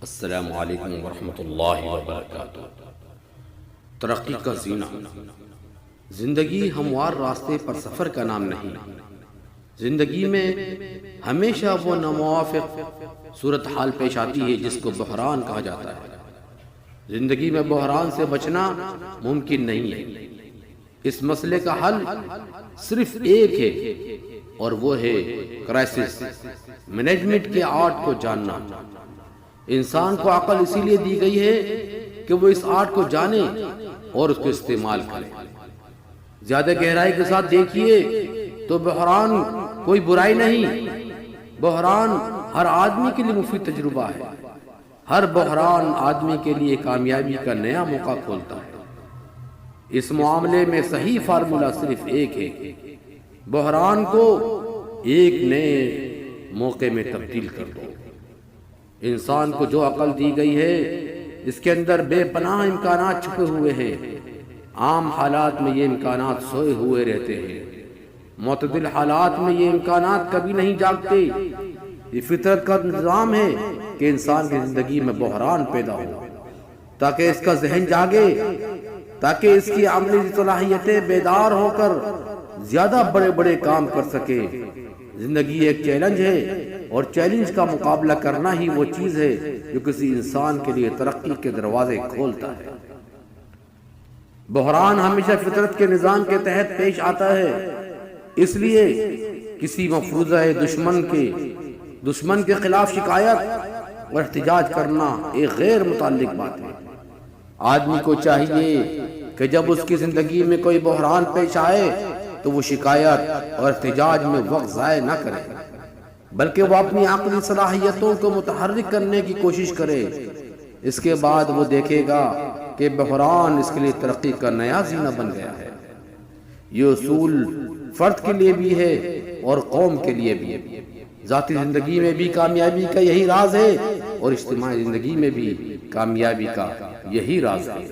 السلام علیکم ورحمۃ اللہ وبرکاتہ۔ ترقی کا زینہ۔ زندگی ہموار راستے پر سفر کا نام نہیں۔ زندگی میں ہمیشہ وہ ناموافق صورتحال پیش آتی ہے جس کو بحران کہا جاتا ہے۔ زندگی میں بحران سے بچنا ممکن نہیں ہے۔ اس مسئلے کا حل صرف ایک ہے اور وہ ہے کرائسس مینجمنٹ کے آرٹ کو جاننا۔ انسان کو عقل اسی لیے دی گئی ہے کہ وہ اس آرٹ کو جانے اور اس کو استعمال کرے۔ زیادہ گہرائی کے ساتھ دیکھیے تو بحران کوئی برائی نہیں۔ بحران ہر آدمی کے لیے مفید تجربہ ہے۔ ہر بحران آدمی کے لیے کامیابی کا نیا موقع کھولتا ہے۔ اس معاملے میں صحیح فارمولا صرف ایک ہے: بحران کو ایک نئے موقع میں تبدیل کر دو۔ انسان کو جو عقل دی گئی ہے اس کے اندر بے پناہ امکانات چھپے ہوئے ہیں۔ عام حالات میں یہ امکانات سوئے ہوئے رہتے ہیں۔ معتدل حالات میں یہ امکانات کبھی نہیں جاگتے۔ یہ فطرت کا نظام ہے کہ انسان کی زندگی میں بحران پیدا ہو تاکہ اس کا ذہن جاگے، تاکہ اس کی عملی صلاحیتیں بیدار ہو کر زیادہ بڑے بڑے کام کر سکے۔ زندگی ایک چیلنج ہے اور چیلنج کا مقابلہ کرنا ہی وہ چیز ہے جو کسی انسان کے لیے ترقی کے دروازے کھولتا ہے۔ بحران ہمیشہ فطرت کے نظام کے تحت پیش آتا ہے، اس لیے کسی مفروضہ دشمن کے خلاف شکایت اور احتجاج کرنا ایک غیر متعلق بات ہے۔ آدمی کو چاہیے کہ جب اس کی زندگی میں کوئی بحران پیش آئے تو وہ شکایت اور احتجاج میں وقت ضائع نہ کرے، بلکہ وہ اپنی عقلی صلاحیتوں کو متحرک کرنے کی کوشش کرے۔ اس کے بعد وہ دیکھے گا کہ بحران اس کے لیے ترقی کا نیا زینہ بن گیا ہے۔ یہ اصول فرد کے لیے بھی ہے اور قوم کے لیے بھی ہے۔ ذاتی زندگی میں بھی کامیابی کا یہی راز ہے اور اجتماعی زندگی میں بھی کامیابی کا یہی راز ہے۔